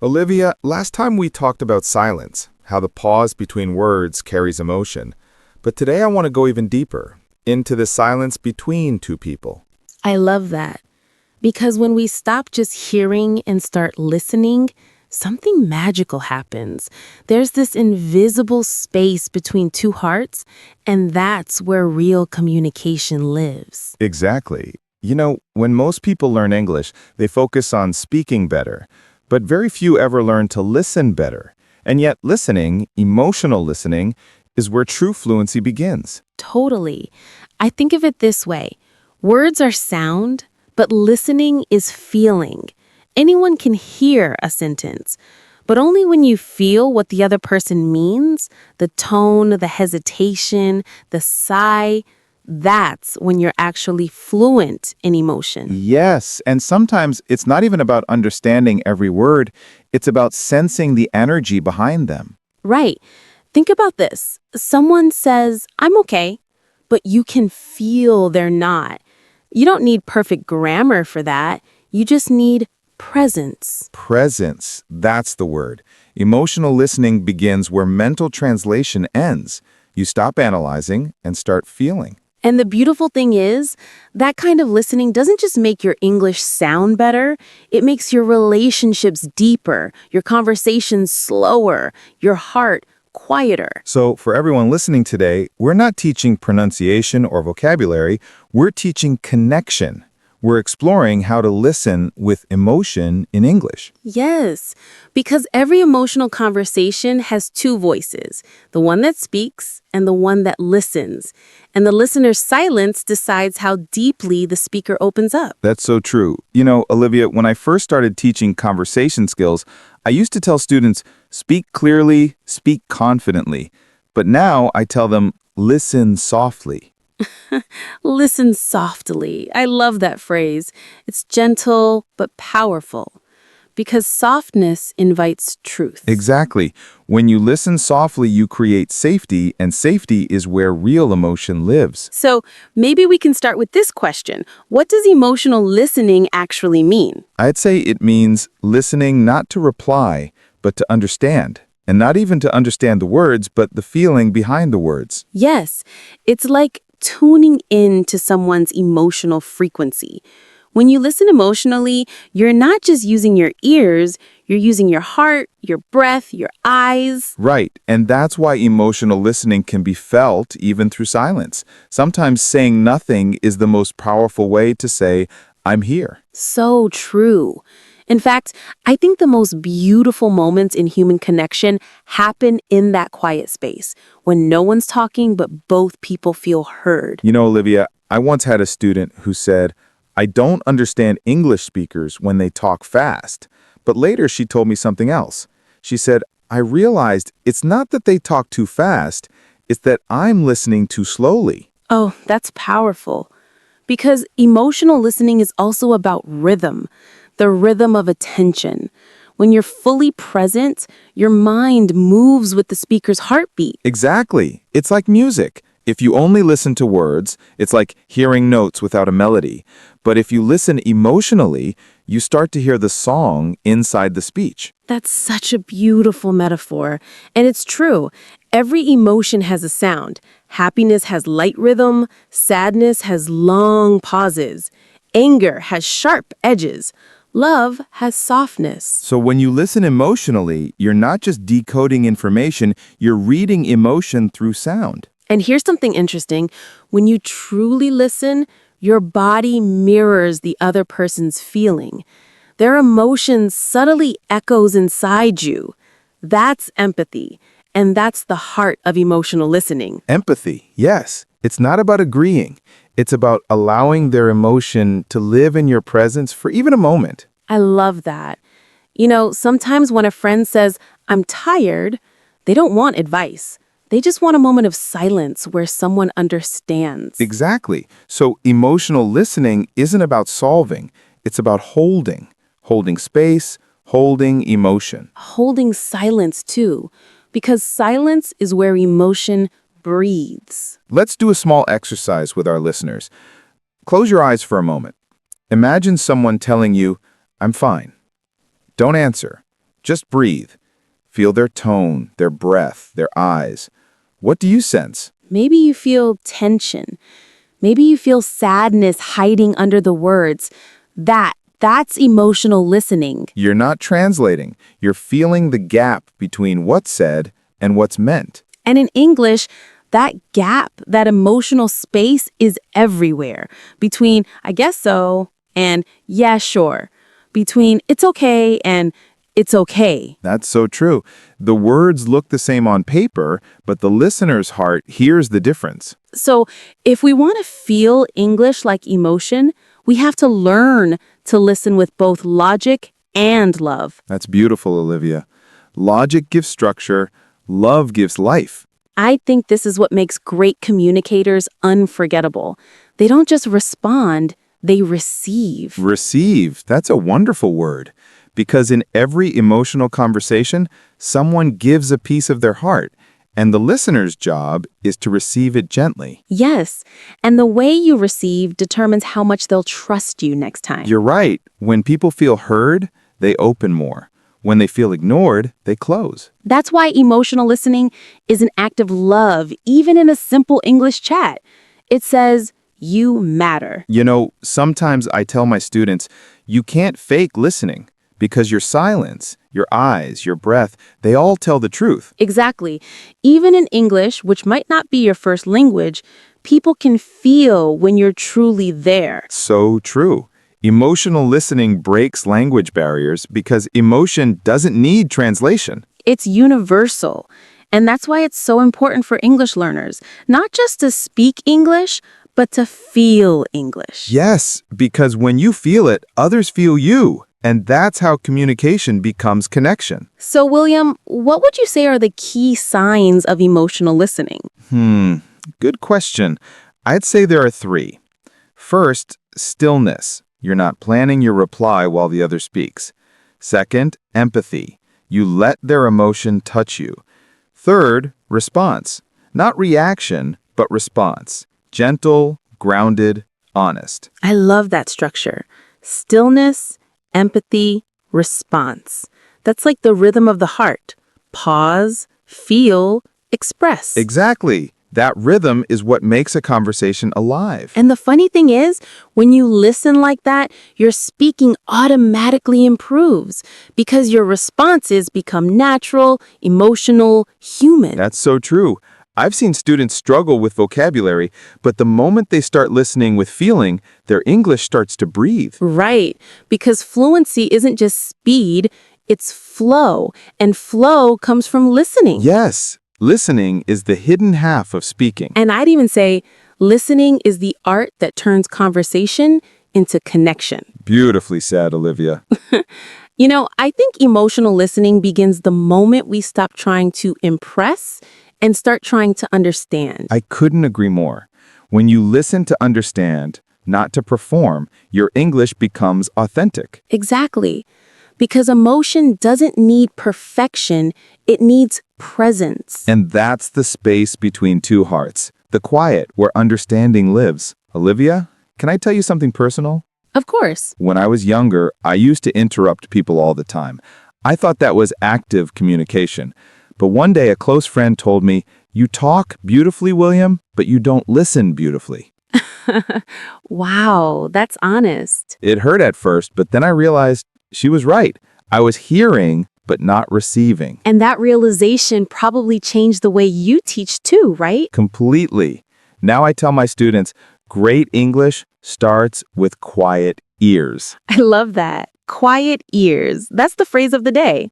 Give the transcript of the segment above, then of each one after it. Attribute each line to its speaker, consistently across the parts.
Speaker 1: Olivia, last time we talked about silence, how the pause between words carries emotion. But today I want to go even deeper, into the silence between two people.
Speaker 2: I love that. Because when we stop just hearing and start listening, something magical happens. There's this invisible space between two hearts, and that's where real communication lives.
Speaker 1: Exactly. When most people learn English, they focus on speaking better, but very few ever learn to listen better. And yet listening, emotional listening, is where true fluency begins.
Speaker 2: Totally. I think of it this way. Words are sound, but listening is feeling. Anyone can hear a sentence, but only when you feel what the other person means, the tone, the hesitation, the sigh, that's when you're actually fluent in emotion.
Speaker 1: Yes, and sometimes it's not even about understanding every word, it's about sensing the energy behind them.
Speaker 2: Right. Think about this. Someone says, I'm okay, but you can feel they're not. You don't need perfect grammar for that. You just need presence.
Speaker 1: Presence, that's the word. Emotional listening begins where mental translation ends. You stop analyzing and start feeling.
Speaker 2: And the beautiful thing is, that kind of listening doesn't just make your English sound better, it makes your relationships deeper, your conversations slower, your heart quieter.
Speaker 1: So, for everyone listening today, we're not teaching pronunciation or vocabulary, we're teaching connection. We're exploring how to listen with emotion in English.
Speaker 2: Yes, because every emotional conversation has two voices, the one that speaks and the one that listens. And the listener's silence decides how deeply the speaker opens up.
Speaker 1: That's so true. Olivia, when I first started teaching conversation skills, I used to tell students, speak clearly, speak confidently. But now I tell them, listen softly.
Speaker 2: Listen softly. I love that phrase. It's gentle but powerful because softness invites truth.
Speaker 1: Exactly. When you listen softly, you create safety, and safety is where real emotion lives.
Speaker 2: So maybe we can start with this question. What does emotional listening actually mean?
Speaker 1: I'd say it means listening not to reply, but to understand. And not even to understand the words, but the feeling behind the words.
Speaker 2: Yes, it's like tuning in to someone's emotional frequency. When you listen emotionally, you're not just using your ears, you're using your heart, your breath, your eyes.
Speaker 1: Right, and that's why emotional listening can be felt even through silence. Sometimes saying nothing is the most powerful way to say, I'm here.
Speaker 2: So true. In fact, I think the most beautiful moments in human connection happen in that quiet space, when no one's talking but both people feel heard.
Speaker 1: Olivia, I once had a student who said, I don't understand English speakers when they talk fast. But later she told me something else. She said, I realized it's not that they talk too fast, it's that I'm listening too slowly.
Speaker 2: Oh, that's powerful. Because emotional listening is also about rhythm, the rhythm of attention. When you're fully present, your mind moves with the speaker's heartbeat.
Speaker 1: Exactly. It's like music. If you only listen to words, it's like hearing notes without a melody. But if you listen emotionally, you start to hear the song inside the speech.
Speaker 2: That's such a beautiful metaphor. And it's true. Every emotion has a sound. Happiness has light rhythm. Sadness has long pauses. Anger has sharp edges. Love has softness.
Speaker 1: So when you listen emotionally, you're not just decoding information, you're reading emotion through sound.
Speaker 2: And here's something interesting. When you truly listen, your body mirrors the other person's feeling. Their emotion subtly echoes inside you. That's empathy. And that's the heart of emotional listening.
Speaker 1: Empathy, yes. It's not about agreeing. It's about allowing their emotion to live in your presence for even a moment.
Speaker 2: I love that. Sometimes when a friend says, I'm tired, they don't want advice. They just want a moment of silence where someone understands.
Speaker 1: Exactly. So emotional listening isn't about solving. It's about holding space, holding emotion.
Speaker 2: Holding silence, too, because silence is where emotion breathes.
Speaker 1: Let's do a small exercise with our listeners. Close your eyes for a moment. Imagine someone telling you, I'm fine. Don't answer. Just breathe. Feel their tone, their breath, their eyes. What do you sense?
Speaker 2: Maybe you feel tension. Maybe you feel sadness hiding under the words. That's emotional listening.
Speaker 1: You're not translating. You're feeling the gap between what's said and what's meant.
Speaker 2: And in English, that gap, that emotional space is everywhere. Between, I guess so, and yeah, sure. Between, it's okay, and it's okay.
Speaker 1: That's so true. The words look the same on paper, but the listener's heart hears the difference.
Speaker 2: So if we want to feel English like emotion, we have to learn to listen with both logic and love.
Speaker 1: That's beautiful, Olivia. Logic gives structure, love gives life.
Speaker 2: I think this is what makes great communicators unforgettable. They don't just respond, they receive.
Speaker 1: Receive, that's a wonderful word. Because in every emotional conversation, someone gives a piece of their heart, and the listener's job is to receive it gently.
Speaker 2: Yes, and the way you receive determines how much they'll trust you next time.
Speaker 1: You're right. When people feel heard, they open more. When they feel ignored, they close.
Speaker 2: That's why emotional listening is an act of love, even in a simple English chat. It says, you matter.
Speaker 1: You know, sometimes I tell my students, you can't fake listening because your silence, your eyes, your breath, they all tell the truth.
Speaker 2: Exactly. Even in English, which might not be your first language, people can feel when you're truly there.
Speaker 1: So true. Emotional listening breaks language barriers because emotion doesn't need translation.
Speaker 2: It's universal. And that's why it's so important for English learners, not just to speak English, but to feel English.
Speaker 1: Yes, because when you feel it, others feel you. And that's how communication becomes connection.
Speaker 2: So, William, what would you say are the key signs of emotional listening?
Speaker 1: Good question. I'd say there are 3. First, stillness. You're not planning your reply while the other speaks. Second, empathy. You let their emotion touch you. Third, response. Not reaction, but response. Gentle, grounded, honest.
Speaker 2: I love that structure. Stillness, empathy, response. That's like the rhythm of the heart. Pause, feel, express.
Speaker 1: Exactly. That rhythm is what makes a conversation alive.
Speaker 2: And the funny thing is, when you listen like that, your speaking automatically improves because your responses become natural, emotional, human.
Speaker 1: That's so true. I've seen students struggle with vocabulary, but the moment they start listening with feeling, their English starts to breathe.
Speaker 2: Right, because fluency isn't just speed, it's flow, and flow comes from listening.
Speaker 1: Yes, listening is the hidden half of speaking.
Speaker 2: And I'd even say listening is the art that turns conversation into connection.
Speaker 1: Beautifully said, Olivia.
Speaker 2: You know, I think emotional listening begins the moment we stop trying to impress and start trying to understand.
Speaker 1: I couldn't agree more. When you listen to understand, not to perform, your English becomes authentic.
Speaker 2: Exactly. Because emotion doesn't need perfection, it needs presence.
Speaker 1: And that's the space between two hearts, the quiet where understanding lives. Olivia, can I tell you something personal?
Speaker 2: Of course.
Speaker 1: When I was younger, I used to interrupt people all the time. I thought that was active communication. But one day a close friend told me, "You talk beautifully, William, but you don't listen beautifully."
Speaker 2: Wow, that's honest.
Speaker 1: It hurt at first, but then I realized she was right. I was hearing, but not receiving.
Speaker 2: And that realization probably changed the way you teach too, right?
Speaker 1: Completely. Now I tell my students, great English starts with quiet ears.
Speaker 2: I love that. Quiet ears. That's the phrase of the day.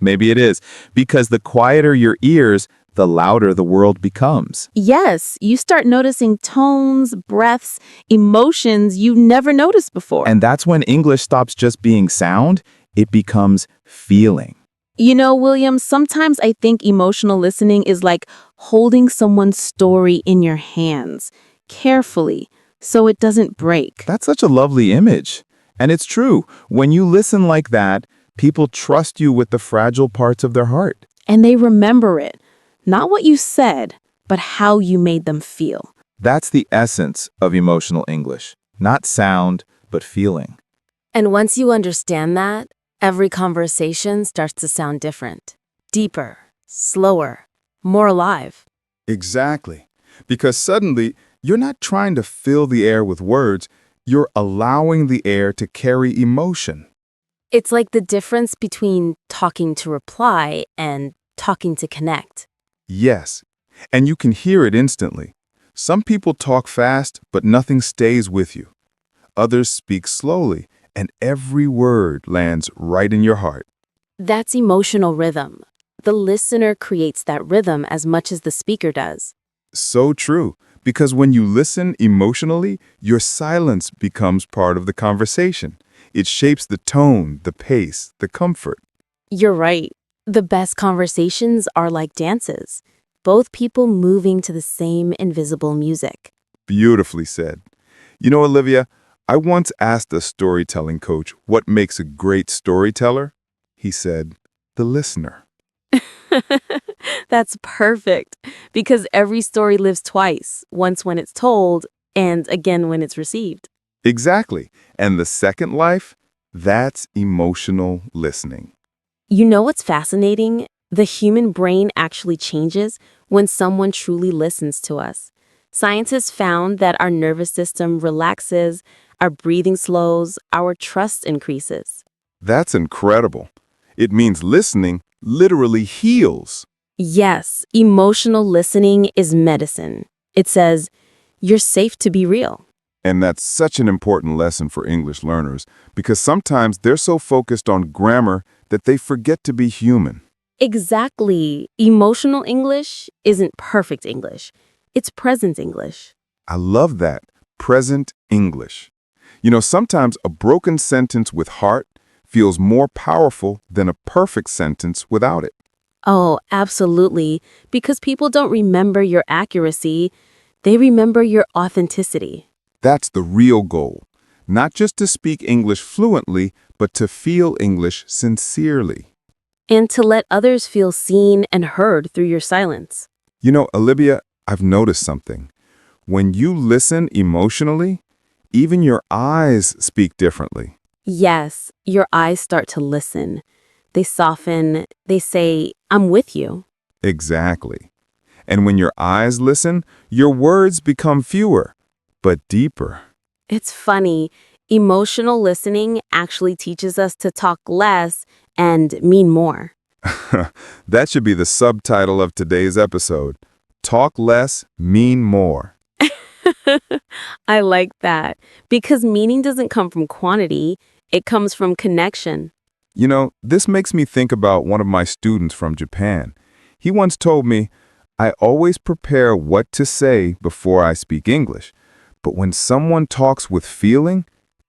Speaker 1: Maybe it is, because the quieter your ears, the louder the world becomes.
Speaker 2: Yes, you start noticing tones, breaths, emotions you never noticed before.
Speaker 1: And that's when English stops just being sound, it becomes feeling.
Speaker 2: You know, William, sometimes I think emotional listening is like holding someone's story in your hands, carefully, so it doesn't break.
Speaker 1: That's such a lovely image. And it's true. When you listen like that, people trust you with the fragile parts of their heart.
Speaker 2: And they remember it. Not what you said, but how you made them feel.
Speaker 1: That's the essence of emotional English. Not sound, but feeling.
Speaker 3: And once you understand that,
Speaker 2: Every conversation starts to sound different, deeper, slower, more alive.
Speaker 1: Exactly. Because suddenly, you're not trying to fill the air with words, you're allowing the air to carry emotion.
Speaker 2: It's like the difference between talking to reply and talking to connect.
Speaker 1: Yes, and you can hear it instantly. Some people talk fast, but nothing stays with you. Others speak slowly, and every word lands right in your heart.
Speaker 2: That's emotional rhythm. The listener creates that rhythm as much as the speaker does.
Speaker 1: So true, because when you listen emotionally, your silence becomes part of the conversation. It shapes the tone, the pace, the comfort.
Speaker 2: You're right. The best conversations are like dances, both people moving to the same invisible music.
Speaker 1: Beautifully said. You know, Olivia, I once asked a storytelling coach what makes a great storyteller. He said, the listener.
Speaker 2: That's perfect, because every story lives twice, once when it's told and again when it's received.
Speaker 1: Exactly. And the second life, that's emotional listening.
Speaker 2: You know what's fascinating? The human brain actually changes when someone truly listens to us. Scientists found that our nervous system relaxes, our breathing slows, our trust increases.
Speaker 1: That's incredible. It means listening literally heals.
Speaker 2: Yes, emotional listening is medicine. It says, you're safe to be real.
Speaker 1: And that's such an important lesson for English learners because sometimes they're so focused on grammar that they forget to be human.
Speaker 2: Exactly. Emotional English isn't perfect English. It's present English.
Speaker 1: I love that. Present English. You know, sometimes a broken sentence with heart feels more powerful than a perfect sentence without it.
Speaker 2: Oh, absolutely. Because people don't remember your accuracy, they remember your authenticity.
Speaker 1: That's the real goal. Not just to speak English fluently, but to feel English sincerely.
Speaker 2: And to let others feel seen and heard through your silence.
Speaker 1: You know, Olivia, I've noticed something. When you listen emotionally, even your eyes speak differently.
Speaker 2: Yes, your eyes start to listen. They soften, they say, I'm with you.
Speaker 1: Exactly. And when your eyes listen, your words become fewer, but deeper.
Speaker 2: It's funny. Emotional listening actually teaches us to talk less and mean more.
Speaker 1: That should be the subtitle of today's episode. Talk less, mean more.
Speaker 2: I like that because meaning doesn't come from quantity, it comes from connection.
Speaker 1: You know, this makes me think about one of my students from Japan. He once told me, I always prepare what to say before I speak English, but when someone talks with feeling,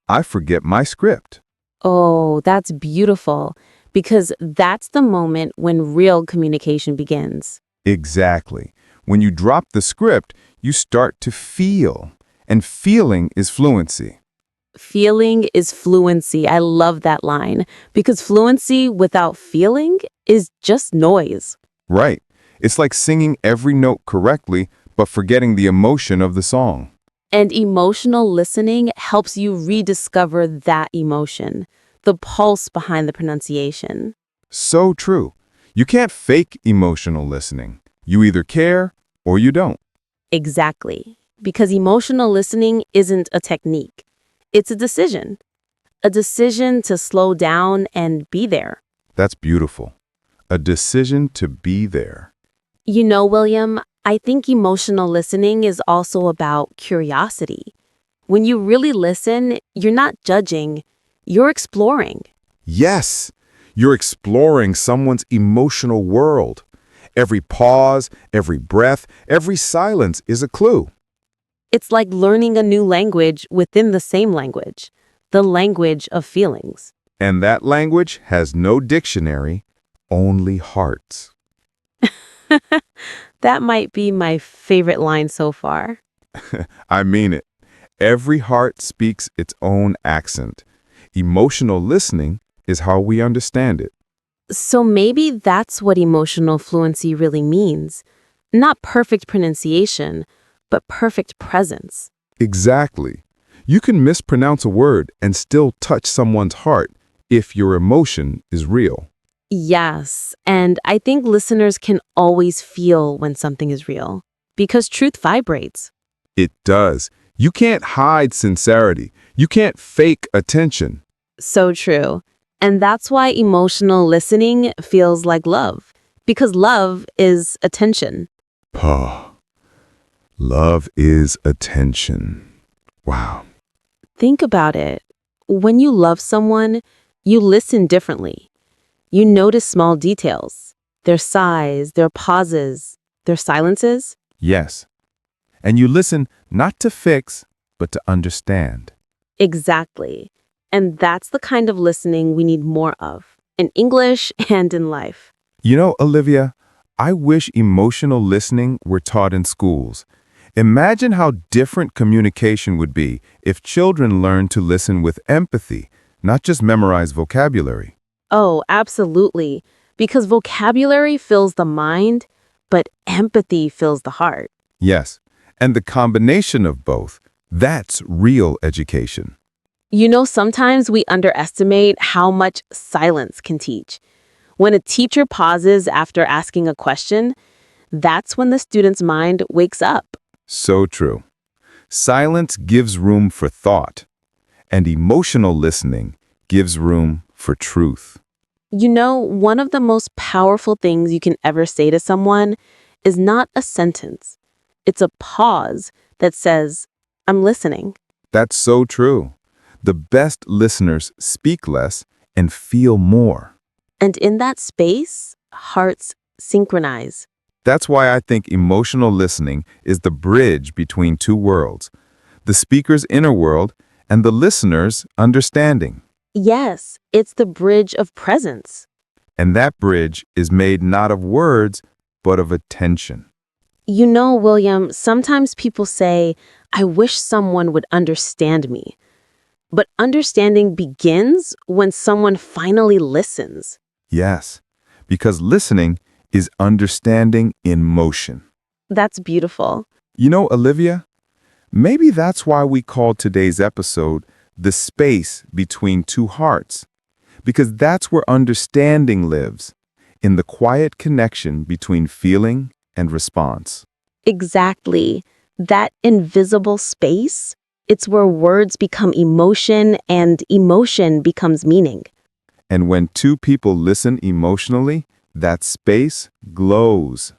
Speaker 1: I forget my script.
Speaker 2: Oh, that's beautiful because that's the moment when real communication begins.
Speaker 1: Exactly. When you drop the script, you start to feel, and feeling is fluency.
Speaker 2: Feeling is fluency. I love that line because fluency without feeling is just noise.
Speaker 1: Right. It's like singing every note correctly, but forgetting the emotion of the song.
Speaker 2: And emotional listening helps you rediscover that emotion, the pulse behind the pronunciation.
Speaker 1: So true. You can't fake emotional listening. You either care or you don't.
Speaker 2: Exactly. Because emotional listening isn't a technique, it's a decision. A decision to slow down and be there.
Speaker 1: That's beautiful. A decision to be there.
Speaker 2: You know, William, I think emotional listening is also about curiosity. When you really listen, you're not judging, you're exploring.
Speaker 1: Yes, you're exploring someone's emotional world. Every pause, every breath, every silence is a clue.
Speaker 2: It's like learning a new language within the same language, the language of feelings.
Speaker 1: And that language has no dictionary, only hearts.
Speaker 2: That might be my favorite line so far.
Speaker 1: I mean it. Every heart speaks its own accent. Emotional listening is how we understand it.
Speaker 2: So maybe that's what emotional fluency really means. Not perfect pronunciation, but perfect presence.
Speaker 1: Exactly. You can mispronounce a word and still touch someone's heart
Speaker 3: if your emotion is real.
Speaker 2: Yes, and I think listeners can always feel when something is real because truth vibrates.
Speaker 3: It does. You can't hide sincerity. You can't fake attention.
Speaker 2: So true. And that's why emotional listening feels like love, because love is attention.
Speaker 3: Puh. Love is attention. Wow.
Speaker 2: Think about it. When you love someone, you listen differently. You notice small details, their sighs, their pauses, their silences.
Speaker 1: Yes. And you listen not to fix, but to understand.
Speaker 2: Exactly. And that's the kind of listening we need more of, in English and in life.
Speaker 1: You know, Olivia, I wish emotional listening were taught in schools. Imagine how different communication would be if children learned to listen with empathy, not just memorize vocabulary.
Speaker 2: Oh, absolutely. Because vocabulary fills the mind, but empathy fills the heart.
Speaker 1: Yes, and the combination of both, that's real education.
Speaker 2: You know, sometimes we underestimate how much silence can teach. When a teacher pauses after asking a question, that's when the student's mind wakes up.
Speaker 1: So true. Silence gives room for thought, and emotional listening gives room for truth.
Speaker 2: You know, one of the most powerful things you can ever say to someone is not a sentence. It's a pause that says, I'm listening.
Speaker 1: That's so true. The best listeners speak less and feel more.
Speaker 2: And in that space, hearts synchronize.
Speaker 1: That's why I think emotional listening is the bridge between two worlds, the speaker's inner world and the listener's understanding.
Speaker 2: Yes, it's the bridge of presence.
Speaker 1: And that bridge is made not of words, but of attention.
Speaker 2: You know, William, sometimes people say, I wish someone would understand me. But understanding begins when someone finally listens.
Speaker 1: Yes, because listening is understanding in motion.
Speaker 2: That's beautiful.
Speaker 1: You know, Olivia, maybe that's why we called today's episode The Space Between Two Hearts, because that's where understanding lives, in the quiet connection between feeling and response.
Speaker 2: Exactly. That invisible space, it's where words become emotion and emotion becomes meaning.
Speaker 1: And when two people listen emotionally, that space glows.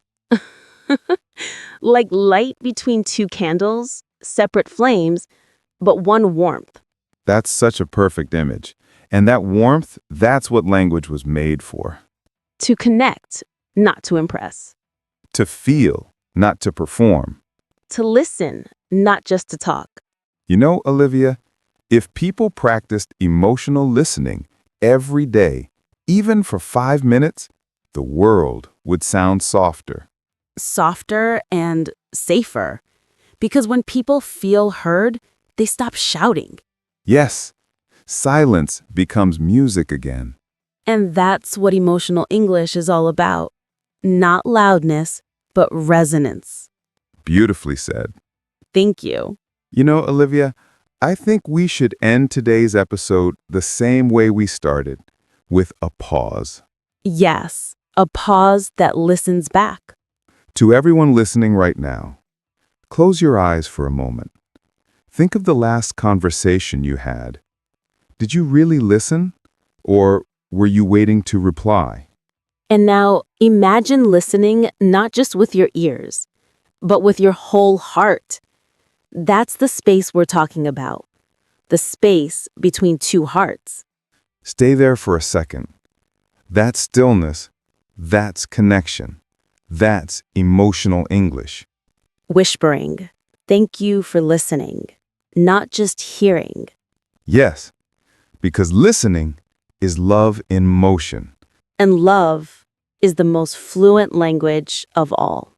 Speaker 2: Like light between two candles, separate flames, but one warmth.
Speaker 1: That's such a perfect image. And that warmth, that's what language was made for.
Speaker 2: To connect, not to impress.
Speaker 1: To feel, not to perform.
Speaker 2: To listen, not just to talk.
Speaker 1: You know, Olivia, if people practiced emotional listening every day, even for 5 minutes, the world would sound softer.
Speaker 2: Softer and safer. Because when people feel heard, they stop shouting.
Speaker 1: Yes, silence becomes music again.
Speaker 2: And that's what emotional English is all about. Not loudness, but resonance.
Speaker 1: Beautifully said.
Speaker 2: Thank you.
Speaker 1: You know, Olivia, I think we should end today's episode the same way we started, with a pause.
Speaker 2: Yes, a pause that listens back.
Speaker 1: To everyone listening right now, close your eyes for a moment. Think of the last conversation you had. Did you really listen, or were you waiting to reply?
Speaker 2: And now imagine listening not just with your ears, but with your whole heart. That's the space we're talking about. The space between two hearts.
Speaker 1: Stay there for a second. That stillness, that's connection. That's emotional English.
Speaker 2: Whispering, thank you for listening, not just hearing.
Speaker 1: Yes, because listening is love in motion.
Speaker 2: And love is the most fluent language of all.